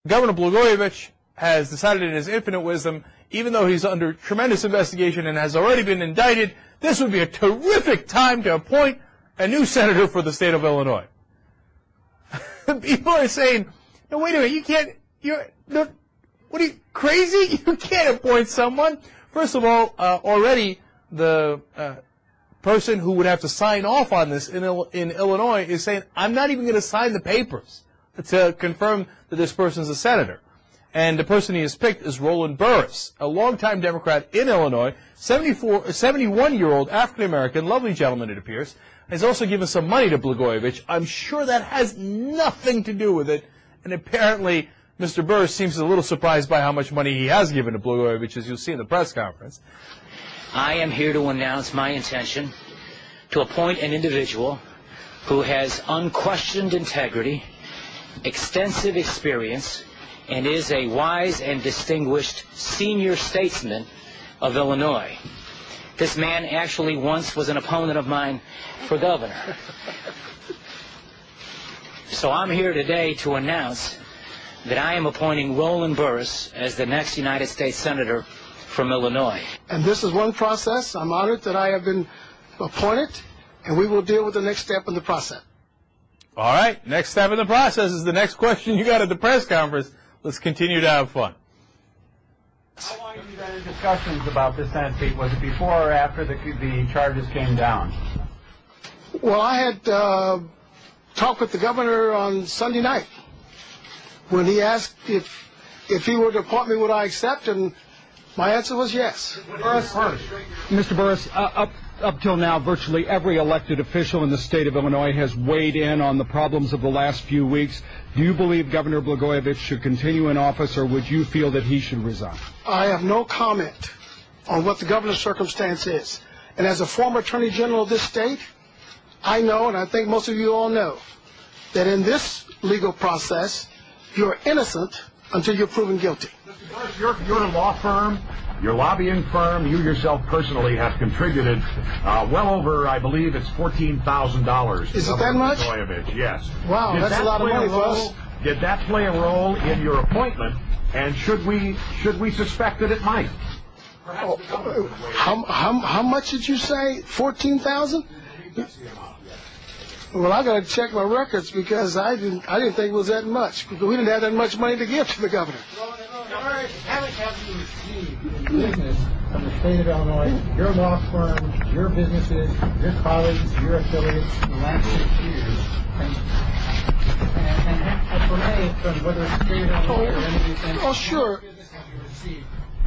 Governor Blagojevich has decided in his infinite wisdom, even though he's under tremendous investigation and has already been indicted, this would be a terrific time to appoint a new senator for the state of Illinois. People are saying, no, wait a minute, you can't, what are you, crazy? You can't appoint someone. First of all, already the person who would have to sign off on this in Illinois is saying, I'm not even going to sign the papers to confirm that this person's a senator. And the person he has picked is Roland Burris, a longtime Democrat in Illinois, 71-year-old African-American, lovely gentleman, it appears. Has also given some money to Blagojevich. I'm sure that has nothing to do with it. And apparently, Mr. Burris seems a little surprised by how much money he has given to Blagojevich, as you'll see in the press conference. I am here to announce my intention to appoint an individual who has unquestioned integrity, extensive experience, and is a wise and distinguished senior statesman of Illinois. This man actually once was an opponent of mine for governor. So I'm here today to announce that I am appointing Roland Burris as the next United States Senator from Illinois. And this is one process. I'm honored that I have been appointed, and we will deal with the next step in the process. All right, next step in the process is the next question you got at the press conference. Let's continue to have fun. How long have you been in discussions about this Senate seat? Was it before or after the charges came down? Well, I had talked with the governor on Sunday night when he asked if he were to appoint me, would I accept, and my answer was yes. Mr. Burris, up till now, virtually every elected official in the state of Illinois has weighed in on the problems of the last few weeks. Do you believe Governor Blagojevich should continue in office, or would you feel that he should resign? I have no comment on what the governor's circumstance is. And as a former attorney general of this state, I know, and I think most of you all know, that in this legal process, you're innocent until you're proven guilty. Your law firm, your lobbying firm, you yourself personally have contributed well over, I believe it's $14,000. Is it that much? Yes. Wow, that's a lot of money for us. Did that play a role in your appointment? And should we suspect that it might? How much did you say? 14,000? Well, I got to check my records because I didn't think it was that much. Because we didn't have that much money to give to the governor. How much have you received in business from the state of Illinois, your law firm, your businesses, your colleagues, your affiliates in the last 6 years? And for me, from whether it's state of Illinois or anything. Oh, sure.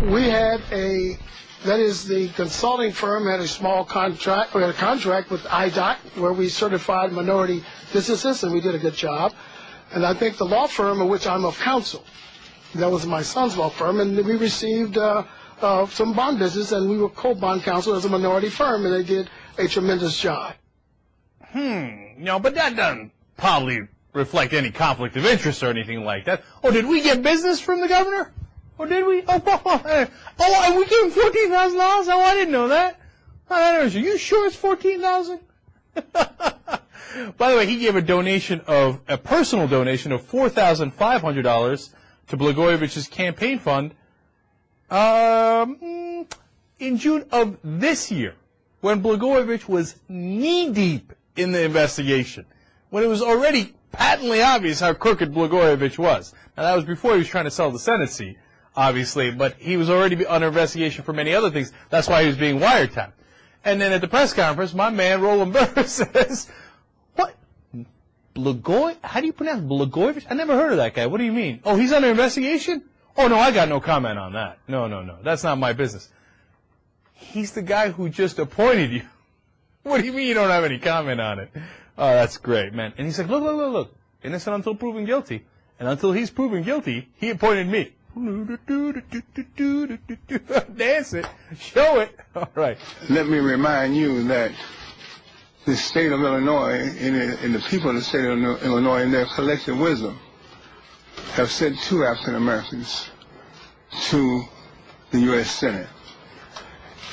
We had that is, the consulting firm had a small contract. We had a contract with IDOT where we certified minority businesses, and we did a good job. And I think the law firm of which I'm of counsel, that was my son's law firm, and we received some bond business, and we were co-bond counsel as a minority firm, and they did a tremendous job. No, but that doesn't probably reflect any conflict of interest or anything like that. Oh, did we get business from the governor? Oh, did we? Oh, we gave him $14,000? Oh, I didn't know that. Are you sure it's $14,000? By the way, he gave a personal donation of $4,500 to Blagojevich's campaign fund in June of this year, when Blagojevich was knee-deep in the investigation, when it was already patently obvious how crooked Blagojevich was. Now, that was before he was trying to sell the Senate seat, obviously, but he was already under investigation for many other things. That's why he was being wiretapped. And then at the press conference, my man, Roland Burris, says, what? How do you pronounce Blagojevich? I never heard of that guy. What do you mean? Oh, he's under investigation? Oh, no, I got no comment on that. No. That's not my business. He's the guy who just appointed you. What do you mean you don't have any comment on it? Oh, that's great, man. And he's like, look. Innocent until proven guilty. And until he's proven guilty, he appointed me. Dance it. Show it. All right. Let me remind you that the state of Illinois and the people of the state of Illinois, in their collective wisdom, have sent 2 African Americans to the U.S. Senate.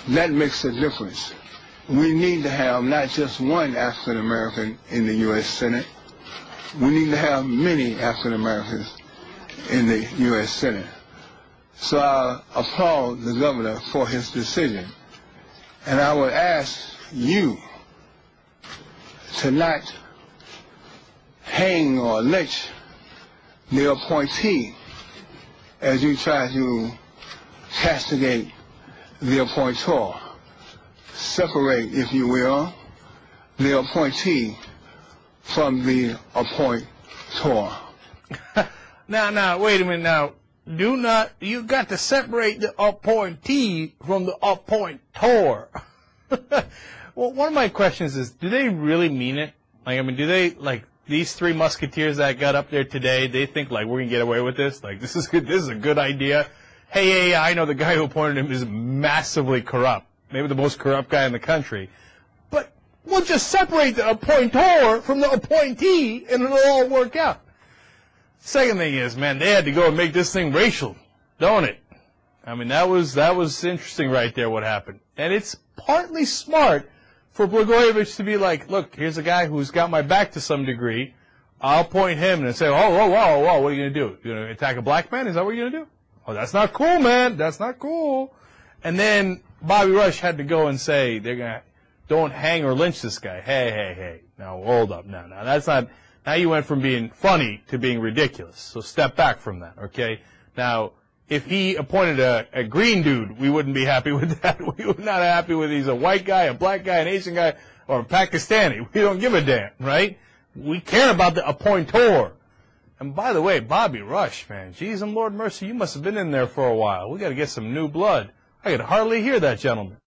That makes a difference. We need to have not just one African American in the U.S. Senate. We need to have many African Americans in the U.S. Senate. So I applaud the governor for his decision. And I would ask you to not hang or lynch the appointee as you try to castigate the appointor. Separate, if you will, the appointee from the appointor. Now, wait a minute now. You got to separate the appointee from the appointor. Well, one of my questions is, do they really mean it? Like, I mean, do they, like, these three musketeers that got up there today, they think, like, we're going to get away with this? Like, this is a good idea. Hey, I know the guy who appointed him is massively corrupt. Maybe the most corrupt guy in the country. But we'll just separate the appointor from the appointee, and it'll all work out. Second thing is, man, they had to go and make this thing racial, don't it? I mean, that was interesting right there, what happened. And it's partly smart for Blagojevich to be like, look, here's a guy who's got my back to some degree. I'll point him and say, whoa, what are you going to do? You're going to attack a black man? Is that what you're going to do? Oh, that's not cool, man. That's not cool. And then Bobby Rush had to go and say, don't hang or lynch this guy. Hey. Now, hold up. No, that's not, now you went from being funny to being ridiculous. So step back from that, okay? Now, if he appointed a green dude, we wouldn't be happy with that. We would not be happy with he's a white guy, a black guy, an Asian guy, or a Pakistani. We don't give a damn, right? We care about the appointor. And by the way, Bobby Rush, man, geez and Lord mercy, you must have been in there for a while. We got to get some new blood. I could hardly hear that gentleman.